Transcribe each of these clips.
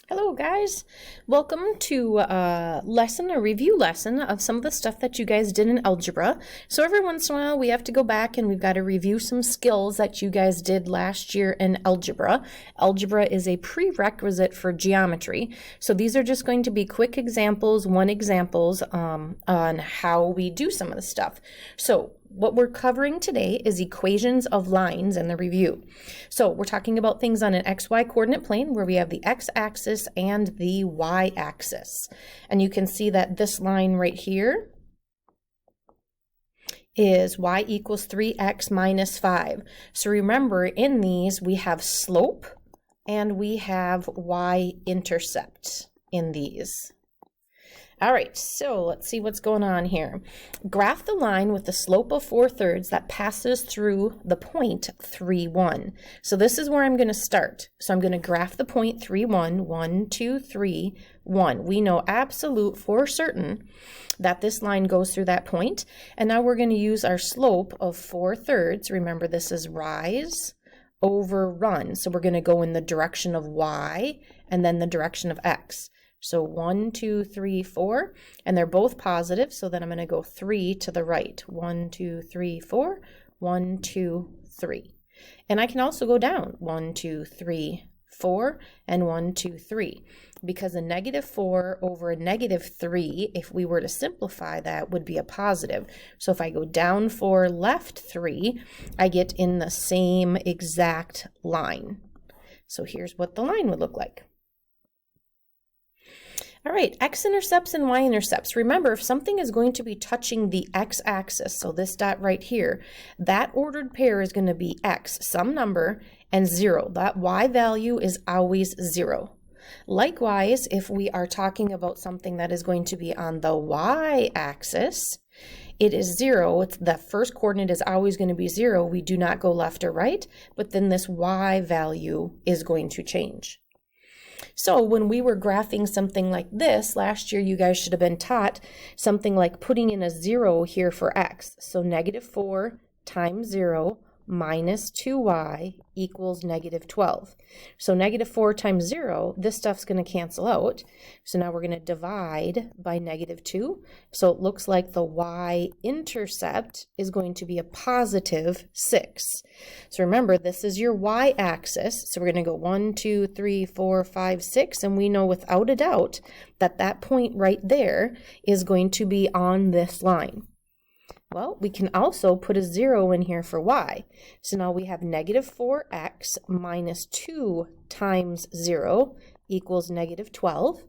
Hello guys, welcome to a review lesson of some of the stuff that you guys did in algebra. So every once in a while we have to go back and we've got to review some skills that you guys did last year in algebra. Algebra is a prerequisite for geometry. So these are just going to be quick examples, examples on how we do some of the stuff. So what we're covering today is equations of lines in the review. So we're talking about things on an XY coordinate plane where we have the x-axis and the y-axis. And you can see that this line right here is y equals 3x minus 5. So remember, in these we have slope and we have y-intercept in these. All right, so let's see what's going on here. Graph the line with the slope of 4/3 that passes through the point 3, 1. So this is where I'm going to start. So I'm going to graph the point 3, 1, 1, 2, 3, 1. We know absolute for certain that this line goes through that point. And now we're going to use our slope of 4/3. Remember, this is rise over run. So we're going to go in the direction of y and then the direction of x. So 1, 2, 3, 4, and they're both positive, so then I'm going to go 3 to the right. 1, 2, 3, 4, 1, 2, 3. And I can also go down 1, 2, 3, 4, and 1, 2, 3, because a -4 over a -3, if we were to simplify that, would be a positive. So if I go down 4, left 3, I get in the same exact line. So here's what the line would look like. All right, x-intercepts and y-intercepts. Remember, if something is going to be touching the x-axis, so this dot right here, that ordered pair is going to be x, some number, and 0. That y value is always 0. Likewise, if we are talking about something that is going to be on the y-axis, it is 0. The first coordinate is always going to be 0. We do not go left or right, but then this y value is going to change. So when we were graphing something like this, last year you guys should have been taught something like putting in a 0 here for x. So -4 times 0 minus 2y equals -12. So -4 times 0, this stuff's going to cancel out. So now we're going to divide by -2. So it looks like the y-intercept is going to be a positive 6. So remember, this is your y-axis. So we're going to go 1, 2, 3, 4, 5, 6. And we know without a doubt that that point right there is going to be on this line. Well, we can also put a 0 in here for y. So now we have -4x minus 2 times 0 equals -12.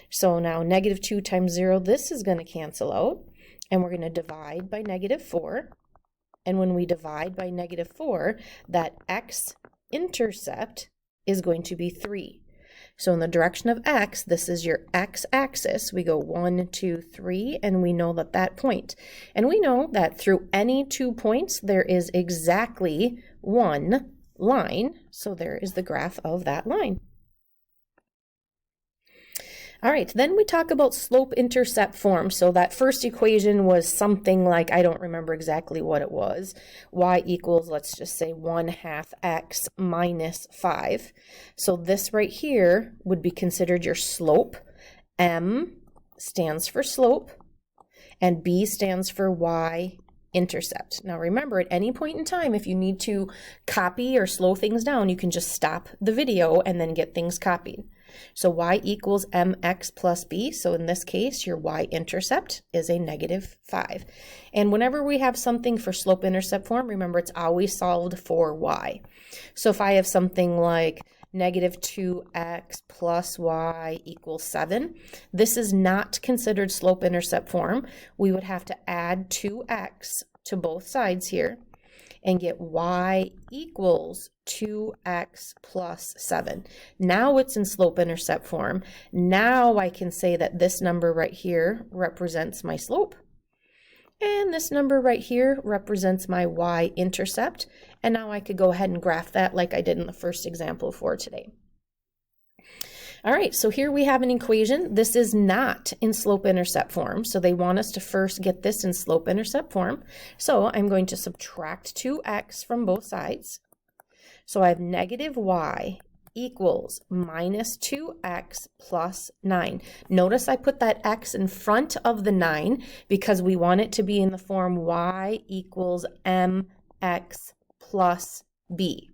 So now -2 times 0, this is going to cancel out. And we're going to divide by -4. And when we divide by -4, that x-intercept is going to be 3. So in the direction of x, this is your x-axis. We go 1, 2, 3, and we know that that point. And we know that through any 2 points, there is exactly one line. So there is the graph of that line. All right, then we talk about slope-intercept form. So that first equation was something like, I don't remember exactly what it was. Y equals, let's just say 1/2 x minus 5. So this right here would be considered your slope. M stands for slope, and B stands for y-intercept. Now remember, at any point in time, if you need to copy or slow things down, you can just stop the video and then get things copied. So y equals mx plus b. So in this case, your y-intercept is a -5. And whenever we have something for slope-intercept form, remember it's always solved for y. So if I have something like -2x plus y equals 7, this is not considered slope-intercept form. We would have to add 2x to both sides here and get y equals 2x plus 7. Now it's in slope-intercept form. Now I can say that this number right here represents my slope, and this number right here represents my y-intercept. And now I could go ahead and graph that like I did in the first example for today. All right, so here we have an equation. This is not in slope-intercept form, so they want us to first get this in slope-intercept form. So I'm going to subtract 2x from both sides. So I have -y equals minus 2x plus 9. Notice I put that x in front of the 9 because we want it to be in the form y equals mx plus b.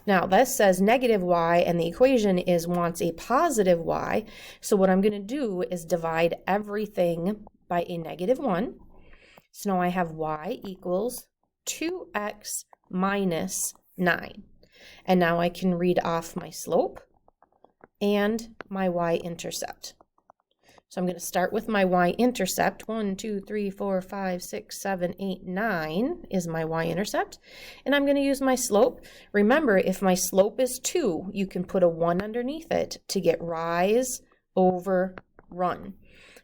Now this says negative y and the equation wants a positive y. So what I'm going to do is divide everything by a negative 1. So now I have y equals 2x minus 9. And now I can read off my slope and my y-intercept. So I'm going to start with my y-intercept. 1, 2, 3, 4, 5, 6, 7, 8, 9 is my y-intercept. And I'm going to use my slope. Remember, if my slope is 2, you can put a 1 underneath it to get rise over run.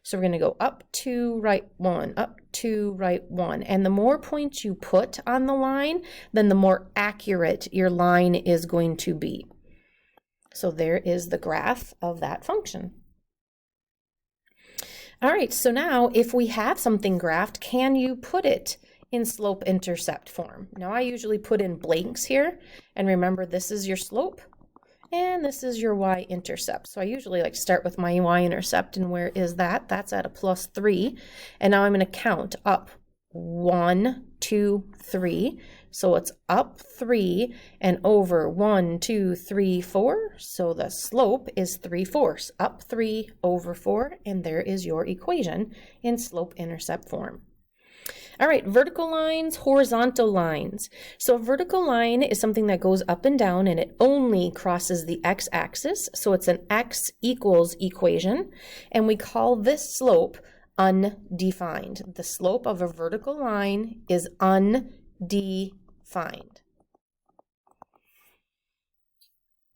So we're going to go up 2, right 1, up 2, right 1. And the more points you put on the line, then the more accurate your line is going to be. So there is the graph of that function. All right, so now if we have something graphed, can you put it in slope-intercept form? Now I usually put in blanks here, and remember this is your slope and this is your y-intercept. So I usually start with my y-intercept, and where is that? That's at a plus 3, and now I'm going to count up 1, 2, 3. So it's up 3 and over 1, 2, 3, 4. So the slope is 3/4. Up 3 over 4, and there is your equation in slope-intercept form. All right, vertical lines, horizontal lines. So a vertical line is something that goes up and down, and it only crosses the x-axis. So it's an x equals equation, and we call this slope undefined. The slope of a vertical line is undefined.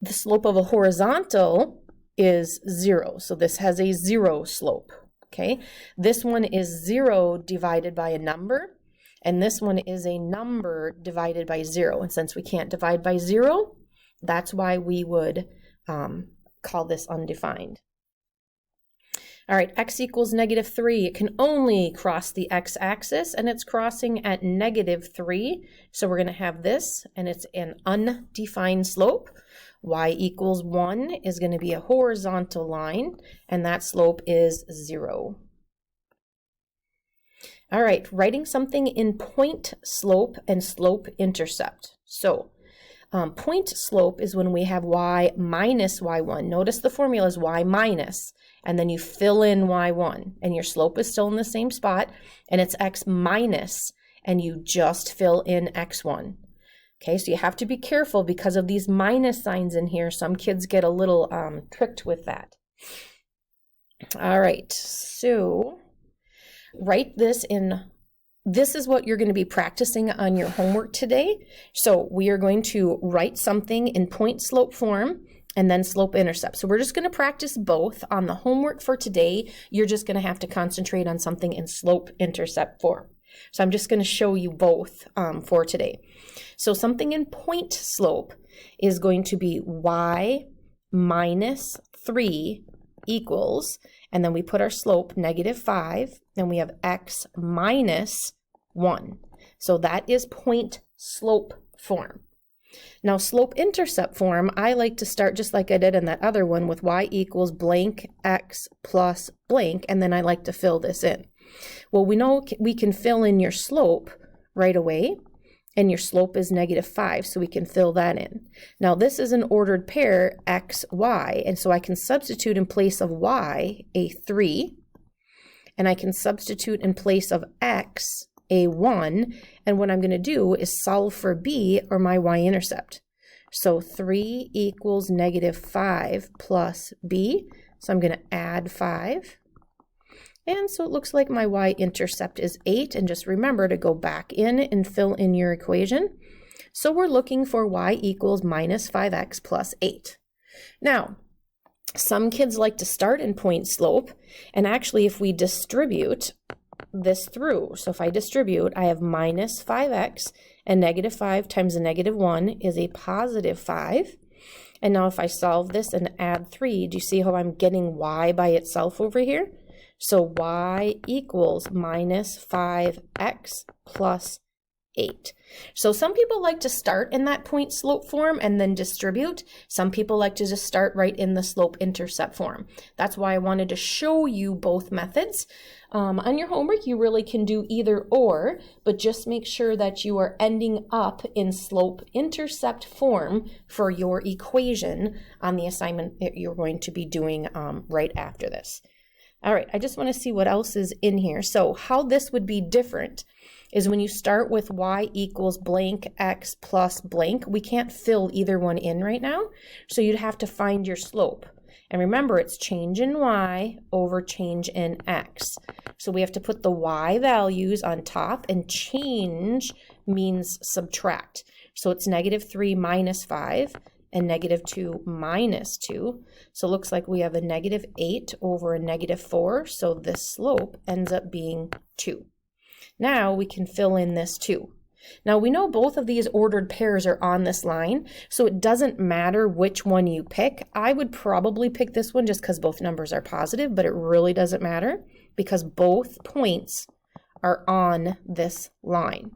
The slope of a horizontal is 0. So this has a 0 slope. Okay, this one is 0 divided by a number, and this one is a number divided by 0. And since we can't divide by 0, that's why we would call this undefined. All right, x equals -3. It can only cross the x-axis, and it's crossing at -3. So we're going to have this, and it's an undefined slope. Y equals 1 is going to be a horizontal line, and that slope is 0. All right, writing something in point slope and slope-intercept. So point slope is when we have y minus y1. Notice the formula is y minus, and then you fill in y1, and your slope is still in the same spot, and it's x minus, and you just fill in x1. Okay, so you have to be careful because of these minus signs in here. Some kids get a little tricked with that. All right, so write this in. This is what you're going to be practicing on your homework today. So we are going to write something in point slope form and then slope intercept. So we're just going to practice both on the homework for today. You're just going to have to concentrate on something in slope intercept form. So I'm just going to show you both for today. So something in point slope is going to be y minus 3 equals, and then we put our slope -5, and we have x minus 1. So that is point slope form. Now slope-intercept form, I like to start just like I did in that other one with y equals blank x plus blank, and then I like to fill this in. Well, we know we can fill in your slope right away, and your slope is -5, so we can fill that in. Now this is an ordered pair x, y, and so I can substitute in place of y a 3, and I can substitute in place of x a 1, and what I'm going to do is solve for b, or my y-intercept. So 3 equals -5 plus b, so I'm going to add 5. And so it looks like my y-intercept is 8, and just remember to go back in and fill in your equation. So we're looking for y equals -5x plus 8. Now, some kids like to start in point slope, and actually if we distribute this through, so if I distribute, I have -5x, and -5 times a -1 is a +5. And now if I solve this and add 3, do you see how I'm getting y by itself over here? So y equals -5x plus 8. So some people like to start in that point slope form and then distribute. Some people like to just start right in the slope-intercept form. That's why I wanted to show you both methods. On your homework, you really can do either or, but just make sure that you are ending up in slope-intercept form for your equation on the assignment that you're going to be doing right after this. All right, I just want to see what else is in here. So how this would be different is when you start with y equals blank x plus blank, we can't fill either one in right now, so you'd have to find your slope. And remember, it's change in y over change in x. So we have to put the y values on top, and change means subtract. So it's -3 minus 5 and -2 minus 2. So it looks like we have a -8 over a -4, so this slope ends up being 2. Now we can fill in this 2. Now we know both of these ordered pairs are on this line, so it doesn't matter which one you pick. I would probably pick this one just because both numbers are positive, but it really doesn't matter because both points are on this line.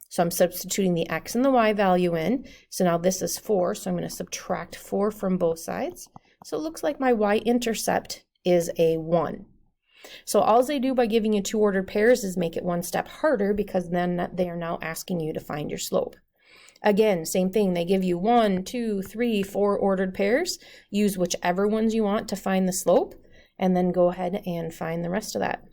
So I'm substituting the x and the y value in. So now this is 4, so I'm going to subtract 4 from both sides. So it looks like my y-intercept is a 1. So all they do by giving you 2 ordered pairs is make it one step harder, because then they are now asking you to find your slope. Again, same thing. They give you 1, 2, 3, 4 ordered pairs. Use whichever ones you want to find the slope, and then go ahead and find the rest of that.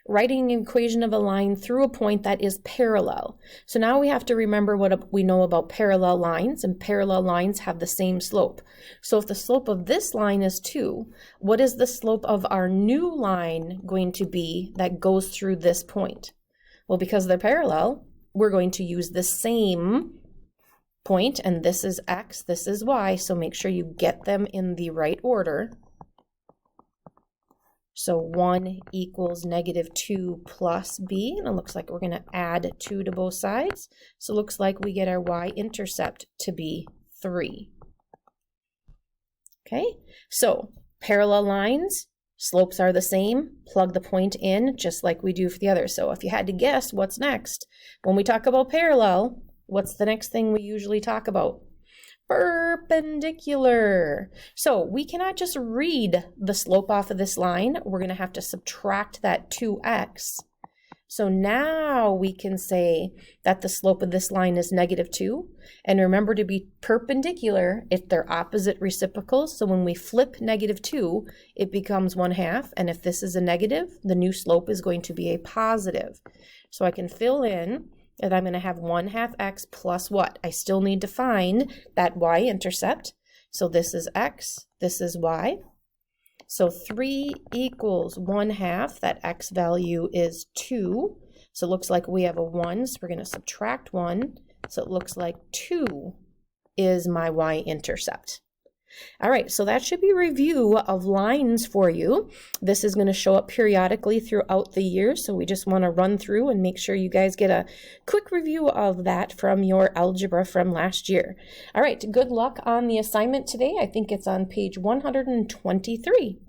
Writing an equation of a line through a point that is parallel. So now we have to remember what we know about parallel lines, and parallel lines have the same slope. So if the slope of this line is 2, what is the slope of our new line going to be that goes through this point? Well, because they're parallel, we're going to use the same point, and this is x, this is y, so make sure you get them in the right order. So 1 equals -2 plus b, and it looks like we're going to add 2 to both sides. So it looks like we get our y-intercept to be 3. Okay, so parallel lines, slopes are the same. Plug the point in just like we do for the others. So if you had to guess what's next, when we talk about parallel, what's the next thing we usually talk about? Perpendicular. So we cannot just read the slope off of this line. We're going to have to subtract that 2x. So now we can say that the slope of this line is -2. And remember, to be perpendicular, if they're opposite reciprocals, so when we flip -2, it becomes 1/2. And if this is a negative, the new slope is going to be a positive. So I can fill in that I'm going to have 1/2 x plus what? I still need to find that y-intercept. So this is x, this is y. So 3 equals 1/2, that x value is 2. So it looks like we have a 1, so we're going to subtract 1. So it looks like 2 is my y-intercept. All right, so that should be a review of lines for you. This is going to show up periodically throughout the year, so we just want to run through and make sure you guys get a quick review of that from your algebra from last year. All right, good luck on the assignment today. I think it's on page 123.